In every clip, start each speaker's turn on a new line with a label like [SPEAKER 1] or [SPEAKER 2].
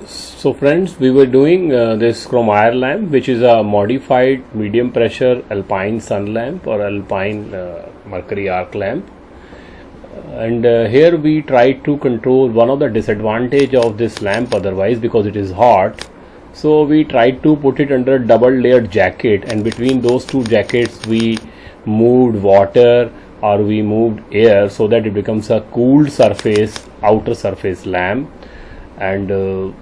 [SPEAKER 1] So friends, we were doing this chrome lamp, which is a modified medium pressure alpine sun lamp or alpine mercury arc lamp. And here we try to control one of the disadvantage of this lamp otherwise, because it is hot. So we tried to put it under double layered jacket, and between those two jackets we moved water or we moved air so that it becomes a cooled surface, outer surface lamp. And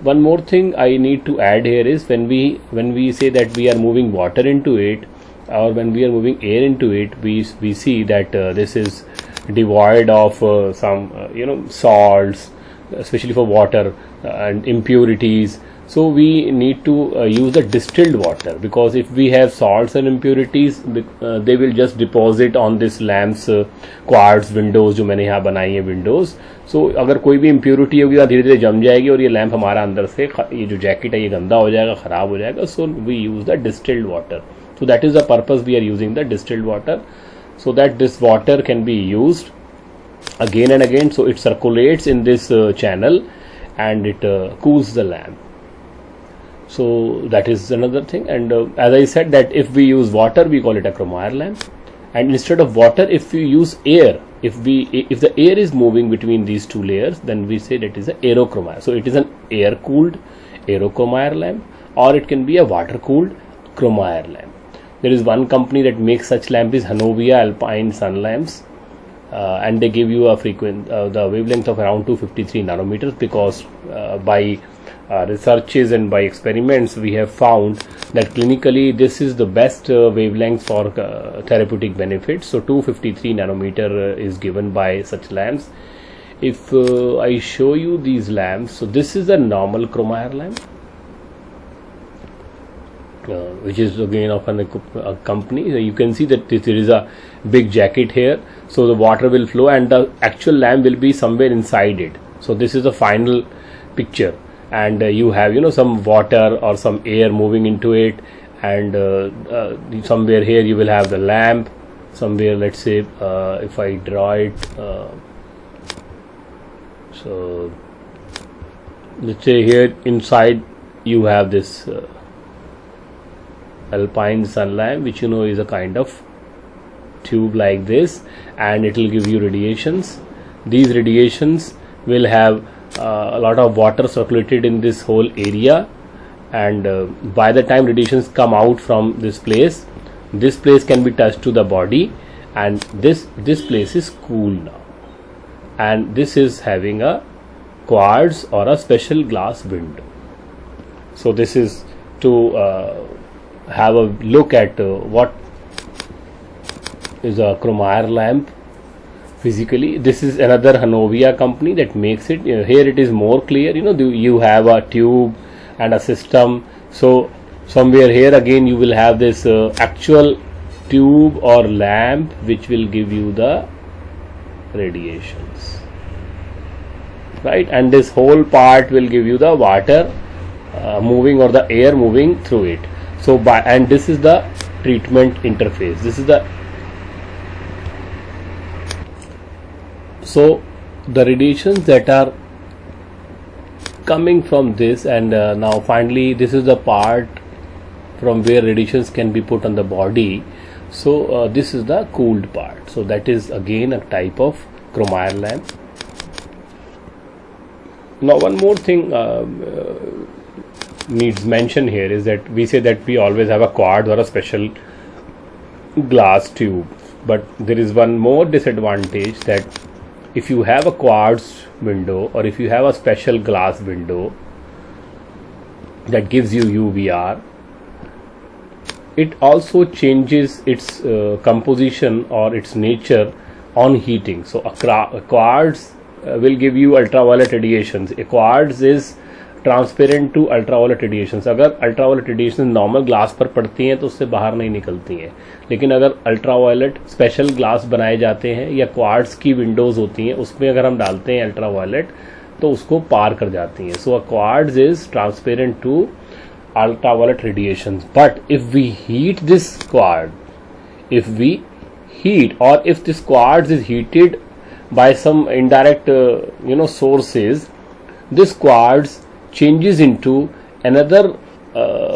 [SPEAKER 1] one more thing I need to add here is when we say that we are moving water into it, or when we are moving air into it, we see that this is devoid of some salts, especially for water, and impurities. So we need to use the distilled water, because if we have salts and impurities, they will just deposit on this lamps quartz windows जो मैंने यहाँ बनाई है windows. So अगर कोई भी impurity होगी तो धीरे धीरे जम जाएगी और ये लैंप हमारा अंदर से ये जो जैकेट है ये गंदा हो जाएगा, ख़राब हो जाएगा. So we use the distilled water. So that is the purpose we are using the distilled water, so that this water can be used again and again. So it circulates in this channel and it cools the lamp. So that is another thing. And as I said, that if we use water, we call it a chrome lamp, and instead of water, if we use air, if the air is moving between these two layers, then we say that is a aerochrome. So it is an air cooled aerochrome lamp, or it can be a water cooled chrome lamp. There is one company that makes such lamp, is Hanovia Alpine Sun Lamps, and they give you a the wavelength of around 253 nanometers, because by researches and by experiments we have found that clinically this is the best wavelength for therapeutic benefits. So 253 nanometer is given by such lamps. If I show you these lamps, so this is a normal chrome lamp, which is again of a company. So you can see that there is a big jacket here, so the water will flow and the actual lamp will be somewhere inside it. So this is the final picture, and you have some water or some air moving into it, and somewhere here you will have the lamp. Somewhere, let's say if I draw it, so let's say here inside you have this alpine sun lamp, which is a kind of tube like this, and it will give you radiations. These radiations will have a lot of water circulated in this whole area, and by the time radiations come out from this place can be touched to the body, and this place is cool now, and this is having a quartz or a special glass window. So this is to have a look at what is a chrome lamp physically. This is another Hanovia company that makes it. Here it is more clear. You have a tube and a system. So somewhere here again you will have this actual tube or lamp which will give you the radiations, right? And this whole part will give you the water moving or the air moving through it. So and this is the treatment interface. This is the So the radiations that are coming from this, and now finally this is the part from where radiations can be put on the body. So this is the cooled part. So that is again a type of chrome lamp. Now one more thing needs mention here is that we say that we always have a quartz or a special glass tube, but there is one more disadvantage, that if you have a quartz window or if you have a special glass window that gives you UVR, it also changes its composition or its nature on heating. So a quartz will give you ultraviolet radiations. A quartz is transparent to ultraviolet radiations. अगर ultraviolet radiation normal glass पर पड़ती हैं तो उससे बाहर नहीं निकलती हैं, लेकिन अगर अल्ट्रावायलेट स्पेशल ग्लास बनाए जाते हैं या क्वार्ट्ज की विंडोज़ होती हैं उसमें अगर हम डालते हैं अल्ट्रावायलेट तो उसको पार कर जाती हैं. So a quartz is transparent to ultraviolet radiations. But if we heat this quartz, if this quartz is heated by some indirect sources, this quartz changes into another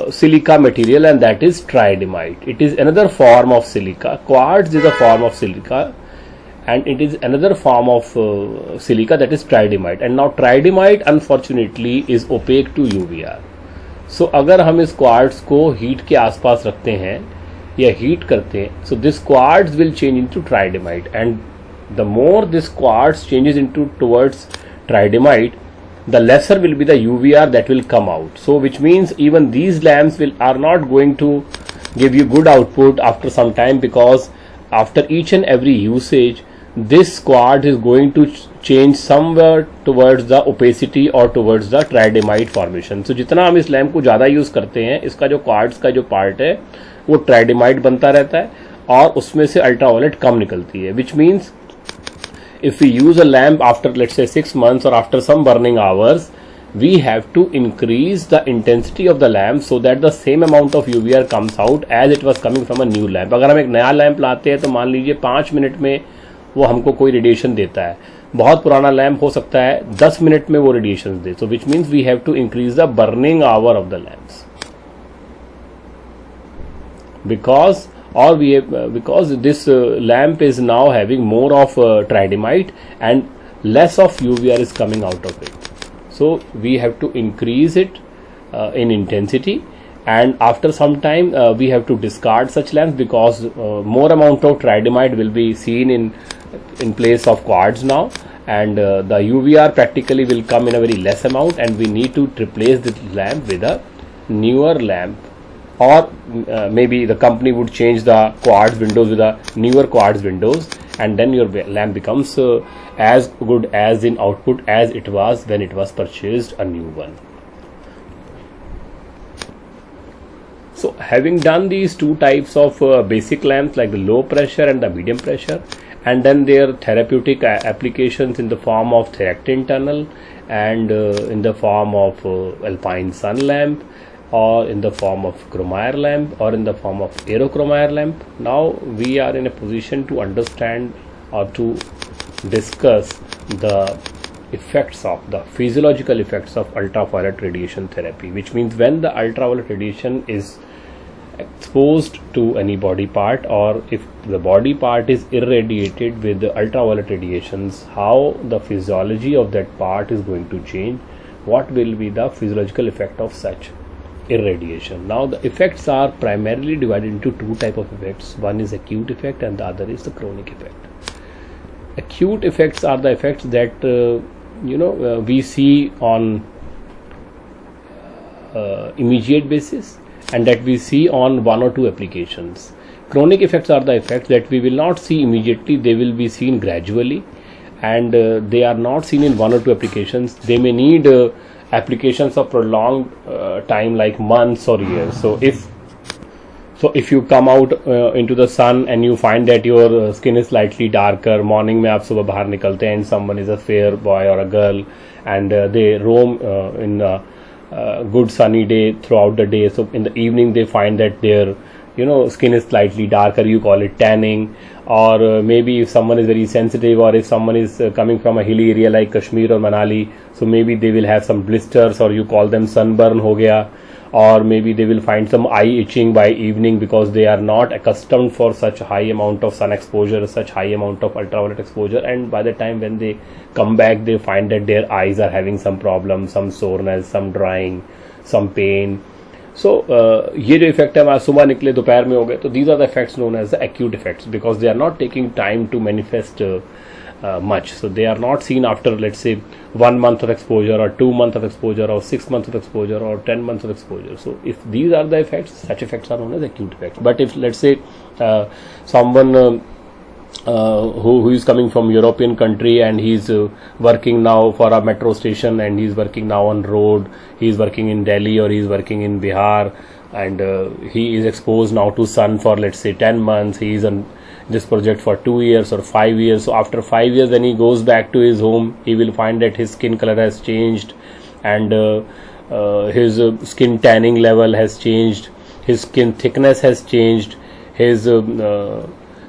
[SPEAKER 1] silica material, and that is tridymite. It is another form of silica. Quartz is a form of silica, and it is another form of silica, that is tridymite. And now tridymite unfortunately is opaque to UVR. So अगर हम इस quartz को heat के आसपास रखते हैं या heat करते हैं, so this quartz will change into tridymite, and the more this quartz changes into towards tridymite, the lesser will be the UVR that will come out. So which means even these lamps are not going to give you good output after some time, because after each and every usage this quartz is going to change somewhere towards the opacity or towards the tridymite formation. So जितना हम इस lamp को ज़्यादा use करते हैं, इसका जो quartz का जो पार्ट है वो ट्राइडीमाइट बनता रहता है और उसमें से अल्ट्रावायलेट कम निकलती है. Which means if we use a lamp after let's say 6 months or after some burning hours, we have to increase the intensity of the lamp so that the same amount of UVR comes out as it was coming from a new lamp. अगर हम एक नया lamp लाते हैं तो मान लीजिए 5 minute में वो हमको कोई रेडिएशन देता है, बहुत पुराना लैंप हो सकता है 10 मिनट में वो रेडिएशन दे. So which means we have to increase the burning hour of the lamps, because this lamp is now having more of tridymite and less of UVR is coming out of it. So we have to increase it in intensity, and after some time we have to discard such lamps, because more amount of tridymite will be seen in place of quartz now, and the UVR practically will come in a very less amount, and we need to replace this lamp with a newer lamp, or maybe the company would change the quartz windows with a newer quartz windows, and then your lamp becomes as good as in output as it was when it was purchased a new one. So having done these two types of basic lamps, like the low pressure and the medium pressure, and then their therapeutic applications in the form of Threactin tunnel, and in the form of alpine sun lamp, or in the form of chromire lamp, or in the form of aerochromire lamp, now we are in a position to understand or to discuss the effects of the physiological effects of ultraviolet radiation therapy. Which means when the ultraviolet radiation is exposed to any body part, or if the body part is irradiated with the ultraviolet radiations, how the physiology of that part is going to change, what will be the physiological effect of such irradiation. Now the effects are primarily divided into two type of effects. One is acute effect and the other is the chronic effect. Acute effects are the effects that we see on immediate basis, and that we see on one or two applications. Chronic effects are the effects that we will not see immediately, they will be seen gradually, and they are not seen in one or two applications. They may need applications of prolonged time, like months or years. So if you come out into the sun and you find that your skin is slightly darker, morning में आप सुबह बाहर निकलते हैं and someone is a fair boy or a girl, and they roam in a good sunny day throughout the day, so in the evening they find that their skin is slightly darker, you call it tanning. Or maybe if someone is very sensitive, or if someone is coming from a hilly area like Kashmir or Manali, so maybe they will have some blisters, or you call them sunburn ho gaya. Or maybe they will find some eye itching by evening, because they are not accustomed for such high amount of sun exposure, such high amount of ultraviolet exposure, and by the time when they come back they find that their eyes are having some problem, some soreness, some drying, some pain. So ये जो effect है, सुबह निकले दोपहर में हो गए, तो these are the effects known as the acute effects, because they are not taking time to manifest much. So they are not seen after, let's say, 1 month of exposure, or 2 months of exposure, or 6 months of exposure, or 10 months of exposure. So if these are the effects, such effects are known as acute effects. But if, let's say, someone who is coming from European country, and he's working now for a metro station, and he's working now on road, he's working in Delhi, or he's working in Bihar, and he is exposed now to sun for, let's say, 10 months, he is on this project for 2 years or 5 years. So after 5 years, when he goes back to his home, he will find that his skin color has changed, and his skin tanning level has changed, his skin thickness has changed, his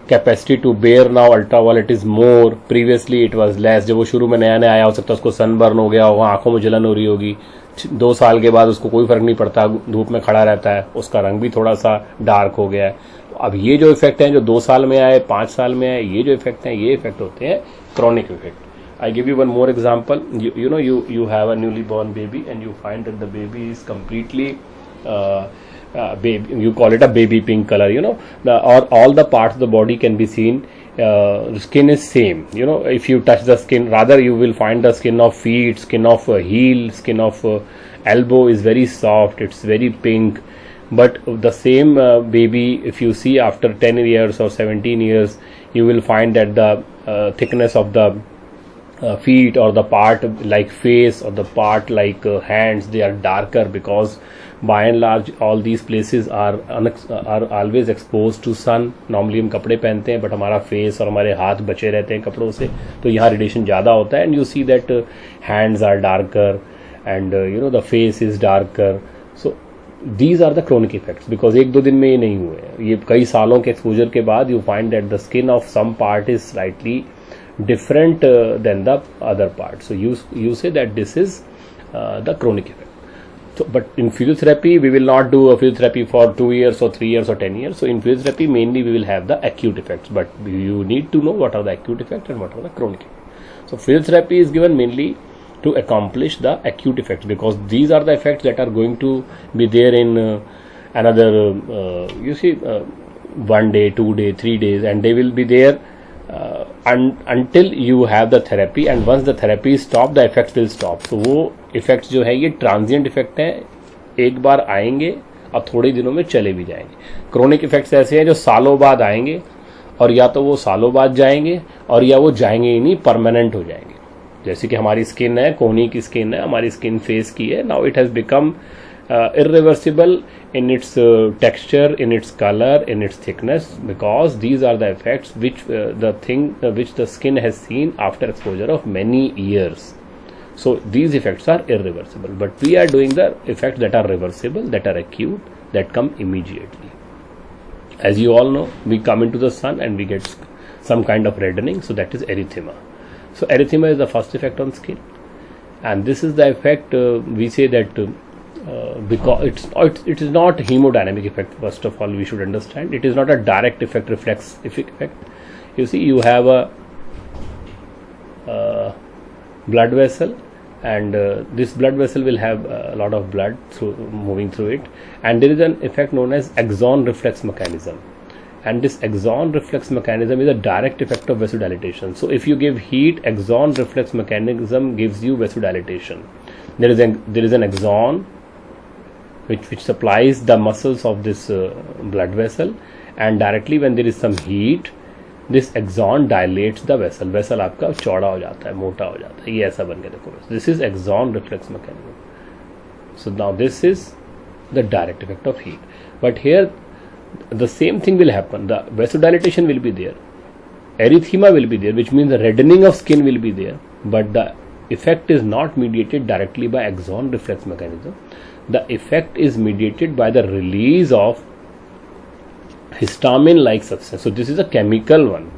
[SPEAKER 1] capacity to bear now ultraviolet is more, previously it was less. जब वो शुरू में नया नया आया, हो सकता है उसको सनबर्न हो गया होगा, आंखों में जलन हो रही होगी, 2 साल के बाद उसको कोई फर्क नहीं पड़ता, धूप में खड़ा रहता है, उसका रंग भी थोड़ा सा डार्क हो गया है। अब ये जो इफेक्ट हैं, जो 2 साल में आए, 5 साल में आए, ये जो इफेक्ट हैं, ये इफेक्ट होते हैं chronic effect. I give you one more example. you have a newly born baby and you find that the baby is completely baby, you call it a baby pink color, or all the parts of the body can be seen. Skin is same, if you touch the skin, rather you will find the skin of feet, skin of heel, skin of elbow is very soft, it's very pink. But the same baby, if you see after 10 years or 17 years, you will find that the thickness of the feet or the part like face or the part like hands, they are darker, because by and large all these places are always exposed to sun. Normally हम कपड़े पहनते हैं, but हमारा face और हमारे हाथ बचे रहते हैं कपड़ों से, तो यहाँ radiation ज़्यादा होता है, and you see that hands are darker and the face is darker. So these are the chronic effects, because 1-2 दिन में ये नहीं हुए हैं, ये कई सालों के एक्सपोजर के बाद you find that the skin of some part is slightly different than the other part. So you say that this is the chronic effect. So, but in physiotherapy we will not do a physiotherapy for 2 years or 3 years or 10 years. So in physiotherapy mainly we will have the acute effects, but you need to know what are the acute effects and what are the chronic effects. So physiotherapy is given mainly to accomplish the acute effects, because these are the effects that are going to be there in another 1 day, 2 day, 3 days, and they will be there until you have the therapy, and once the therapy is stopped, the effects will stop. So वो effects जो है ये transient effect है, एक बार आएंगे और थोड़े दिनों में चले भी जाएंगे। chronic effects ऐसे हैं जो सालों बाद आएंगे, और या तो वो सालों बाद जाएंगे और या वो जाएंगे ही नहीं, परमानेंट हो जाएंगे। जैसे कि हमारी स्किन है, कोहनी की स्किन है, हमारी स्किन फेस की है, now it has become irreversible in its texture, in its color, in its thickness, because these are the effects which which the skin has seen after exposure of many years. So these effects are irreversible, but we are doing the effects that are reversible, that are acute, that come immediately. As you all know, we come into the sun and we get some kind of reddening, so that is erythema. So erythema is the first effect on skin, and this is the effect we say that because it is not hemodynamic effect. First of all, we should understand it is not a direct effect, reflex effect. You see, you have a blood vessel, and this blood vessel will have a lot of blood moving through it, and there is an effect known as axon reflex mechanism, and this axon reflex mechanism is a direct effect of vasodilation. So if you give heat, axon reflex mechanism gives you vasodilation. There is an axon which supplies the muscles of this blood vessel, and directly when there is some heat, this axon dilates the vessel आपका चौड़ा हो जाता है, मोटा हो जाता है, ये ऐसा बन के देखो, this is axon reflex mechanism. So now this is the direct effect of heat, but here the same thing will happen. The vasodilatation will be there, erythema will be there, which means the reddening of skin will be there, but the effect is not mediated directly by axon reflex mechanism. The effect is mediated by the release of histamine like substance. So this is a chemical one,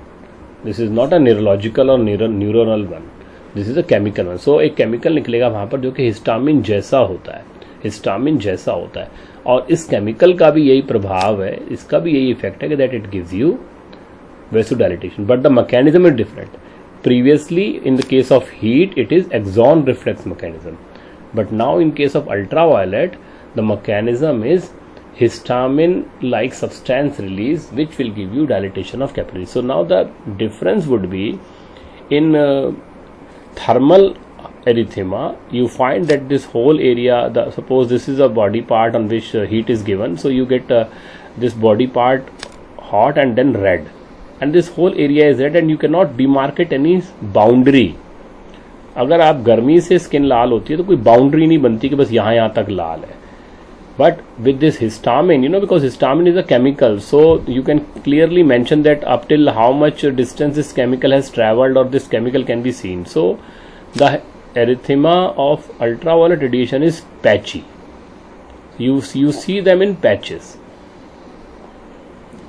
[SPEAKER 1] this is not a neurological or neuronal one, this is a chemical one. So एक chemical निकलेगा वहाँ पर जो कि histamine जैसा होता है, और इस chemical का भी यही प्रभाव है, इसका भी यही effect है कि that it gives you vasodilation, but the mechanism is different. Previously in the case of heat it is axon reflex mechanism, but now in case of ultraviolet the mechanism is histamine like substance release, which will give you dilatation of capillaries. So now the difference would be in thermal erythema, you find that this whole area, suppose this is a body part on which heat is given, so you get this body part hot and then red, and this whole area is red and you cannot demarcate any boundary. अगर आप गर्मी से skin लाल होती है तो कोई boundary नहीं बनती कि बस यहाँ तक लाल है, but with this histamine, because histamine is a chemical, so you can clearly mention that up till how much distance this chemical has traveled or this chemical can be seen. So the erythema of ultraviolet radiation is patchy, you see them in patches,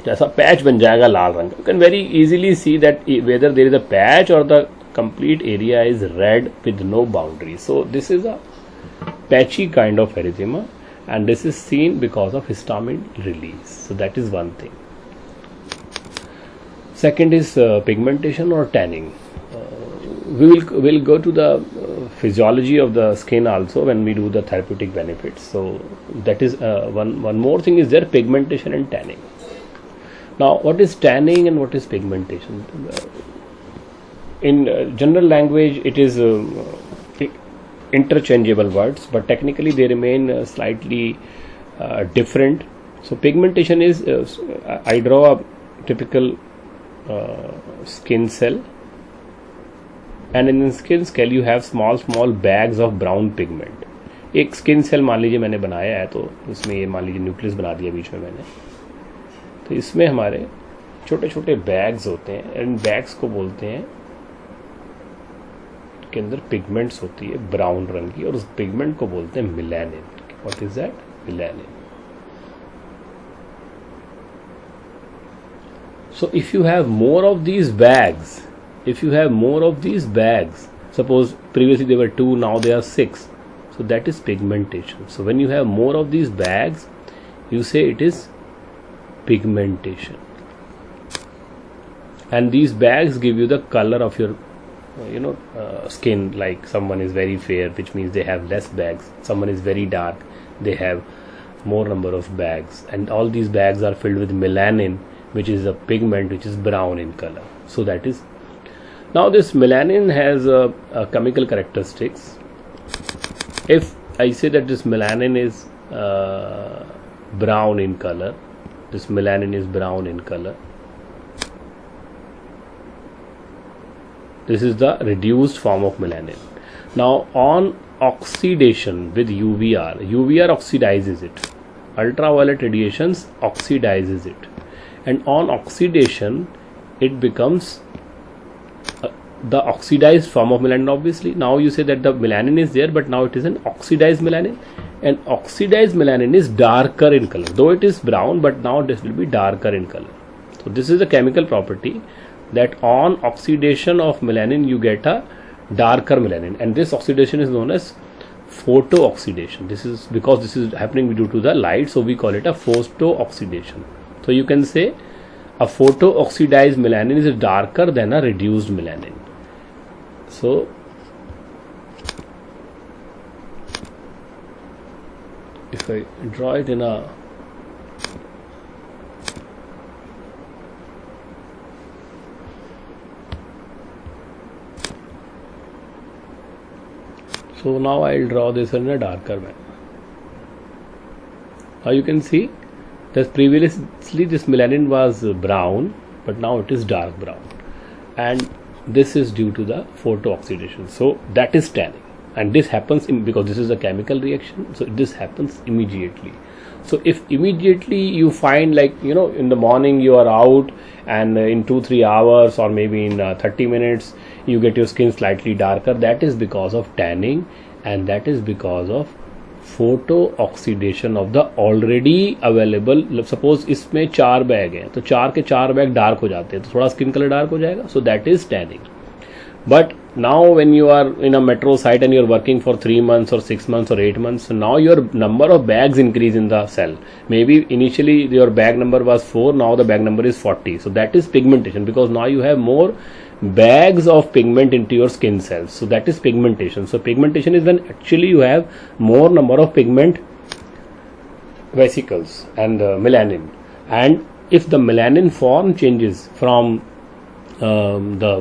[SPEAKER 1] ऐसा patch बन जाएगा लाल रंग का. You can very easily see that whether there is a patch or the complete area is red with no boundary. So this is a patchy kind of erythema, and this is seen because of histamine release. So that is one thing. Second is pigmentation or tanning. We'll go to the physiology of the skin also when we do the therapeutic benefits. So that is one more thing is there, pigmentation and tanning. Now what is tanning and what is pigmentation? In general language it is interchangeable words, but technically they remain slightly different. So pigmentation is I draw a typical skin cell, and in the skin cell you have small bags of brown pigment. एक skin cell मान लीजिए मैंने बनाया है, तो इसमें ये मान लीजिए न्यूक्लियस बना दिया बीच में मैंने, तो इसमें हमारे छोटे छोटे बैग्स होते हैं, एंड बैग्स को बोलते हैं, के अंदर पिगमेंट्स होती है ब्राउन रंग की, और उस पिगमेंट को बोलते हैं melanin. What is that? Melanin. So if you have more of these bags, suppose previously there were 2, now there are 6, so that is pigmentation. So when you have more of these bags, you say it is pigmentation, and these bags give you the color of your skin. Like someone is very fair, which means they have less bags. Someone is very dark, they have more number of bags, and all these bags are filled with melanin, which is a pigment which is brown in color. So that is, now this melanin has a chemical characteristics. If I say that this melanin is brown in color, this melanin is brown in color, this is the reduced form of melanin. Now on oxidation with UVR oxidizes it. Ultraviolet radiations oxidizes it, and on oxidation it becomes the oxidized form of melanin. Obviously now you say that the melanin is there, but now it is an oxidized melanin, and oxidized melanin is darker in color, though it is brown, but now this will be darker in color. So this is the chemical property, that on oxidation of melanin you get a darker melanin, and this oxidation is known as photooxidation. This is because this is happening due to the light, so we call it a photooxidation. So you can say a photo-oxidized melanin is darker than a reduced melanin. So if I draw it in a so now I'll draw this in a darker manner. Now you can see that previously this melanin was brown, but now it is dark brown, and this is due to the photooxidation. So that is tanning, and this happens because this is a chemical reaction, so this happens immediately. So if immediately you find, like in the morning you are out, and in 2-3 hours or maybe in 30 minutes you get your skin slightly darker, that is because of tanning, and that is because of photo oxidation of the already available. Suppose इसमें 4 bag हैं, तो 4 के 4 bag dark हो जाते हैं, तो थोड़ा skin colour dark हो जाएगा. So that is tanning. But now when you are in a metro site and you are working for 3 months or 6 months or 8 months, now your number of bags increase in the cell. Maybe initially your bag number was 4, now the bag number is 40. So that is pigmentation, because now you have more bags of pigment into your skin cells. So that is pigmentation. So pigmentation is when actually you have more number of pigment vesicles and melanin, and if the melanin form changes from the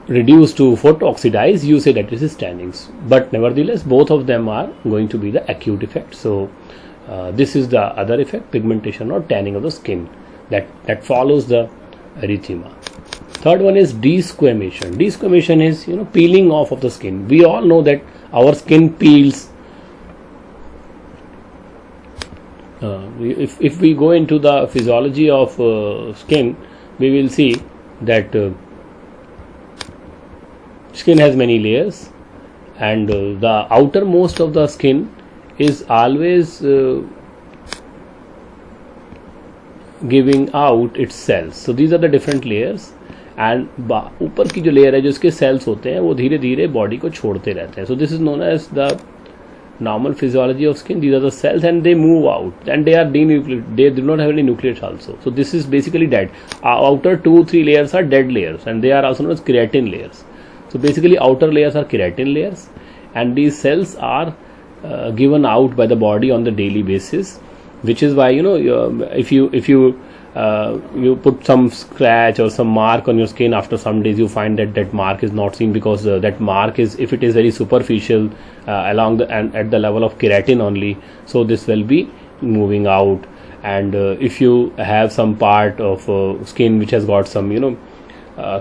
[SPEAKER 1] reduced to photooxidize, you say that this is tannings. But nevertheless both of them are going to be the acute effect. So this is the other effect, pigmentation or tanning of the skin, that follows the erythema. Third one is desquamation. Desquamation is peeling off of the skin. We all know that our skin peels. If we go into the physiology of skin, we will see that skin has many layers, and the outermost of the skin is always giving out its cells. So these are the different layers. And ऊपर की जो layer है जो इसके sales होते हैं वो धीरे धीरे बॉडी को छोड़ते रहते हैं. So this is known as the normal physiology of skin. These are the cells and they move out and they are denucleated. They do not have any nucleates also. So this is basically dead. Outer 2-3 layers are dead layers and they are also known as keratin layers. So basically outer layers are keratin layers and these cells are given out by the body on the daily basis, which is why if you put some scratch or some mark on your skin, after some days you find that mark is not seen because that mark is, if it is very superficial along the and at the level of keratin only, so this will be moving out. And if you have some part of skin which has got some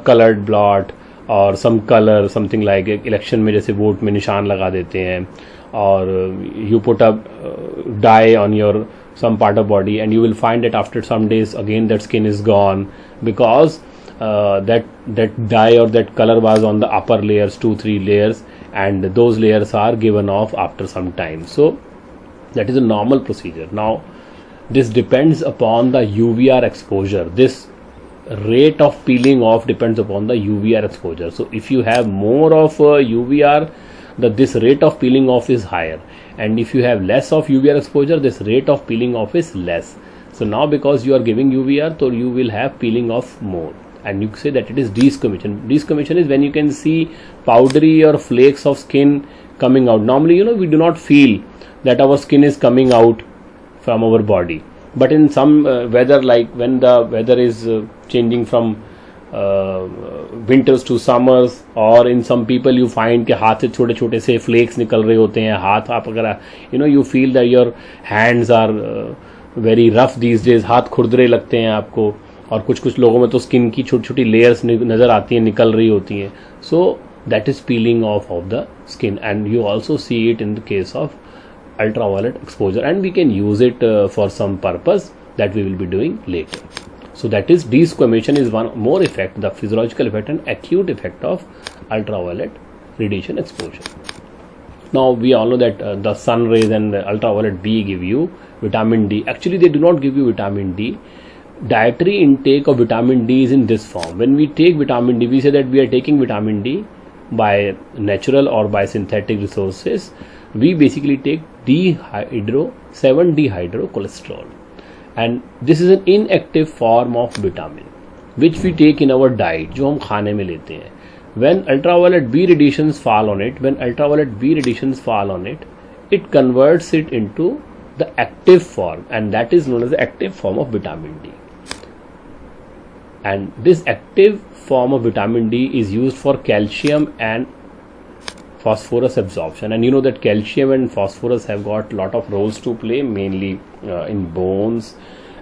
[SPEAKER 1] colored blot or some color, something like election में जैसे vote में निशान लगा देते हैं, और you put a dye on your some part of body and you will find that after some days again that skin is gone because that dye or that color was on the upper layers, 2-3 layers, and those layers are given off after some time. So that is a normal procedure. Now this depends upon the UVR exposure. This rate of peeling off depends upon the UVR exposure. So if you have more of UVR, this rate of peeling off is higher, and if you have less of UVR exposure, this rate of peeling off is less. So now because you are giving UVR, so you will have peeling off more, and you say that it is desquamation. Desquamation is when you can see powdery or flakes of skin coming out. Normally we do not feel that our skin is coming out from our body, but in some weather, like when the weather is changing from winters to summers, or in some people you find कि हाथ से छोटे छोटे से flakes निकल रहे होते हैं. हाथ आप अगर you feel that your hands are very rough these days. हाथ खुरदरे लगते हैं आपको, और कुछ लोगों में तो स्किन की छोटी छोटी लेयर्स नज़र आती हैं, निकल रही होती हैं. So that is peeling off of the skin, and you also see it in the case of ultraviolet exposure, and we can use it for some purpose that we will be doing later. So that is desquamation is one more effect, the physiological effect and acute effect of ultraviolet radiation exposure. Now we all know that the sun rays and the ultraviolet B give you vitamin D. Actually they do not give you vitamin D. Dietary intake of vitamin D is in this form. When we take vitamin D, we say that we are taking vitamin D by natural or by synthetic resources. We basically take 7-dehydrocholesterol. And this is an inactive form of vitamin which we take in our diet, जो हम खाने में लेते हैं. When ultraviolet B radiations fall on it, it converts it into the active form, and that is known as the active form of vitamin D. And this active form of vitamin D is used for calcium and phosphorus absorption, and you know that calcium and phosphorus have got lot of roles to play, mainly in bones,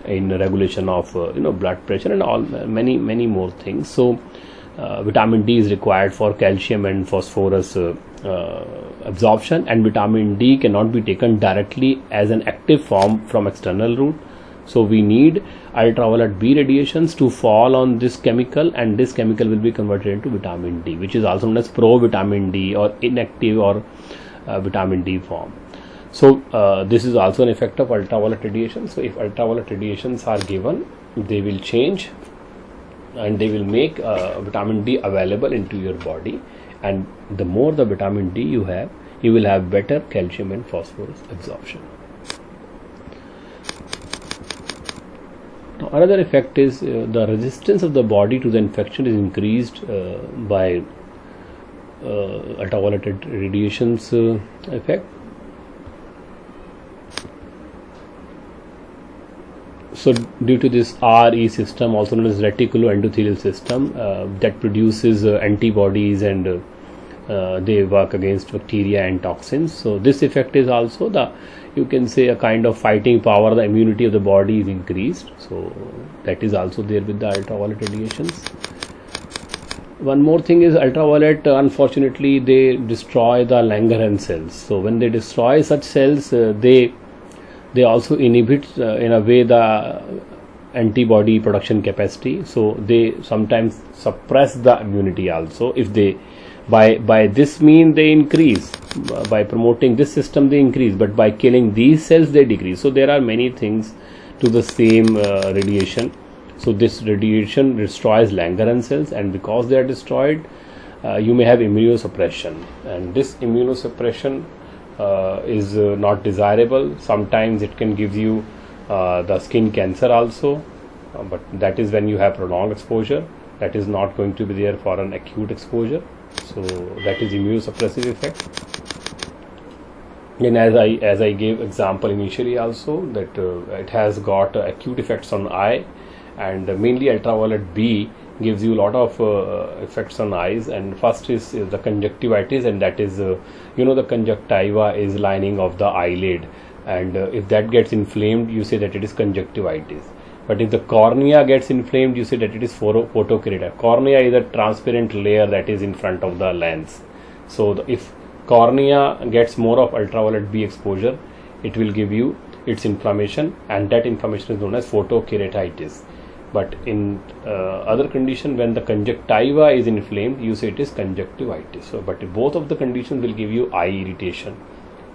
[SPEAKER 1] in regulation of blood pressure, and all many more things. So vitamin D is required for calcium and phosphorus absorption, and vitamin D cannot be taken directly as an active form from external route. So we need ultraviolet B radiations to fall on this chemical, and this chemical will be converted into vitamin D, which is also known as pro-vitamin D or inactive or vitamin D form. So this is also an effect of ultraviolet radiation. So if ultraviolet radiations are given, they will change and they will make vitamin D available into your body, and the more the vitamin D you have, you will have better calcium and phosphorus absorption. Now, another effect is the resistance of the body to the infection is increased by ultraviolet radiations effect. So due to this RE system, also known as reticuloendothelial system, that produces antibodies, and they work against bacteria and toxins. So this effect is also you can say a kind of fighting power. The immunity of the body is increased. So that is also there with the ultraviolet radiations. One more thing is ultraviolet, unfortunately, they destroy the Langerhans cells. So when they destroy such cells, they also inhibit in a way the antibody production capacity. So they sometimes suppress the immunity also. If they by this mean they increase, by promoting this system they increase, but by killing these cells they decrease. So there are many things to the same radiation. So this radiation destroys Langerhans cells, and because they are destroyed, you may have immunosuppression, and this immunosuppression is not desirable. Sometimes it can give you the skin cancer also, but that is when you have prolonged exposure. That is not going to be there for an acute exposure. So that is immunosuppressive effect. And as I gave example initially also, that it has got acute effects on eye, and mainly ultraviolet B gives you a lot of effects on eyes. And first is the conjunctivitis, and that is the conjunctiva is lining of the eyelid, and if that gets inflamed, you say that it is conjunctivitis. But if the cornea gets inflamed, you say that it is photokeratitis. Cornea is a transparent layer that is in front of the lens. So if cornea gets more of ultraviolet B exposure, it will give you its inflammation, and that inflammation is known as photokeratitis. But in other condition, when the conjunctiva is inflamed, you say it is conjunctivitis. So, but both of the conditions will give you eye irritation,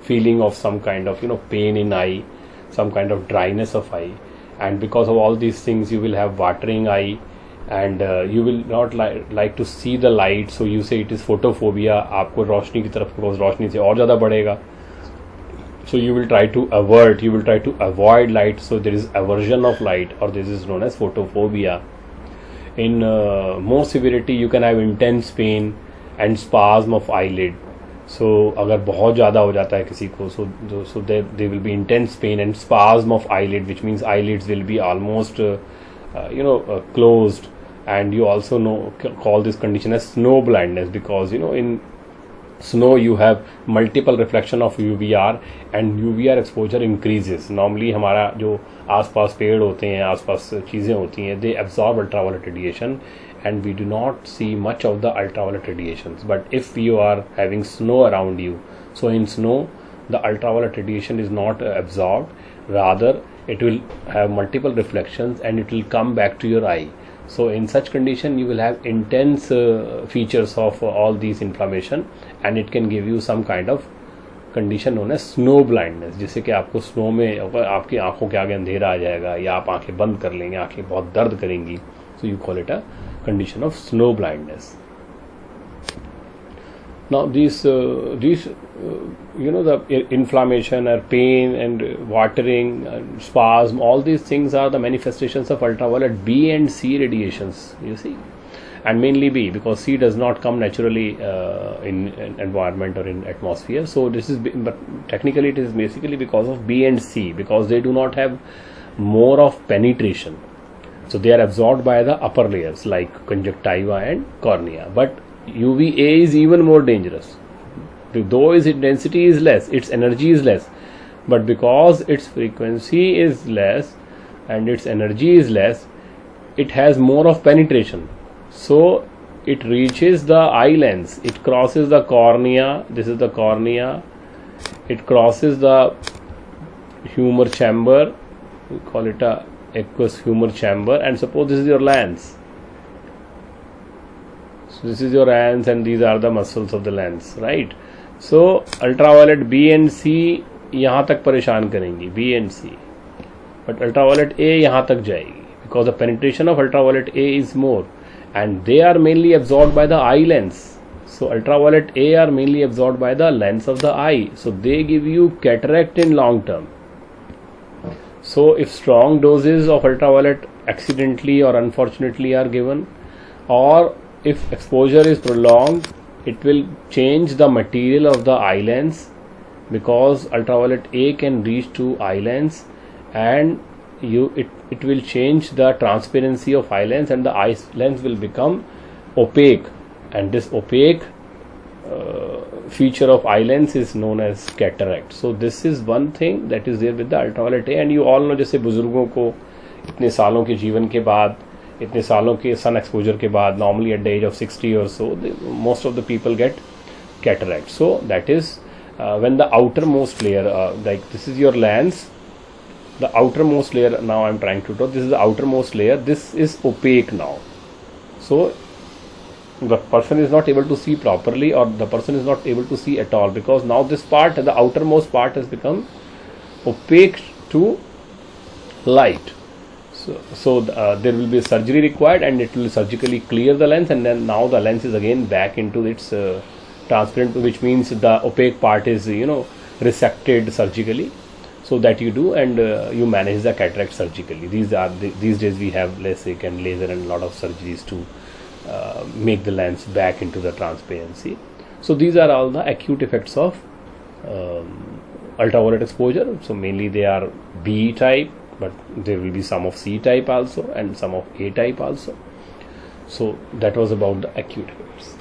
[SPEAKER 1] feeling of some kind of pain in eye, some kind of dryness of eye, and because of all these things, you will have watering eye, and you will not like to see the light. So you say it is photophobia. आपको रोशनी की तरफ, because रोशनी से और ज़्यादा बढ़ेगा. So you will try to avoid light. So there is aversion of light, or this is known as photophobia. In more severity, you can have intense pain and spasm of eyelid. So अगर बहुत ज़्यादा हो जाता है किसी को, so there will be intense pain and spasm of eyelid, which means eyelids will be almost closed. And you also call this condition as snow blindness, because in snow you have multiple reflection of UVR, and UVR exposure increases. Normally हमारा जो आसपास पेड़ होते हैं, आसपास चीज़ें होती हैं, they absorb ultraviolet radiation, and we do not see much of the ultraviolet radiations. But if you are having snow around you, so in snow the ultraviolet radiation is not absorbed, rather it will have multiple reflections and it will come back to your eye. So in such condition, you will have intense features of all these inflammation, and it can give you some kind of condition known as snow blindness, जिससे कि आपको snow में आपकी आंखों के आगे अंधेरा आ जाएगा, या आप आंखें बंद कर लेंगे, आंखें बहुत दर्द करेंगी. So you call it a condition of snow blindness. Now these the inflammation or pain and watering and spasm, all these things are the manifestations of ultraviolet B and C radiations, you see, and mainly B, because C does not come naturally in environment or in atmosphere. So this is, but technically it is basically because of B and C, because they do not have more of penetration. So they are absorbed by the upper layers like conjunctiva and cornea. But UVA is even more dangerous. Though its density is less, its energy is less, but because its frequency is less and its energy is less, it has more of penetration. So it reaches the eye lens, it crosses the cornea, this is the cornea, it crosses the humor chamber, we call it a aqueous humor chamber, and suppose this is your lens. So this is your lens and these are the muscles of the lens, right? So ultraviolet B and C यहाँ तक परेशान करेंगी, B and C, but ultraviolet A यहाँ तक जाएगी, because the penetration of ultraviolet A is more, and they are mainly absorbed by the eye lens. So ultraviolet A are mainly absorbed by the lens of the eye, so they give you cataract in long term. So if strong doses of ultraviolet accidentally or unfortunately are given, or if exposure is prolonged, it will change the material of the eye lens, because ultraviolet A can reach to eye lens, and it will change the transparency of eye lens, and the eye lens will become opaque, and this opaque feature of eye lens is known as cataract. So this is one thing that is there with the ultraviolet A, and you all know, जैसे बुजुर्गों को इतने सालों के जीवन के बाद, इतने सालों के सन एक्सपोजर के बाद, normally at the age of 60 or so, most of the people get cataract. So that is when the outermost layer, like this is your lens, the outermost layer, now I am trying to draw, this is the outermost layer, this is opaque now. So the person is not able to see properly, or the person is not able to see at all, because now this part, the outermost part, has become opaque to light. So there will be surgery required, and it will surgically clear the lens, and then now the lens is again back into its transparent, which means the opaque part is resected surgically. So that you do, and you manage the cataract surgically. These days we have LASIK and laser and a lot of surgeries to make the lens back into the transparency. So these are all the acute effects of ultraviolet exposure. So mainly they are B type, but there will be some of C type also and some of A type also. So that was about the acute effects.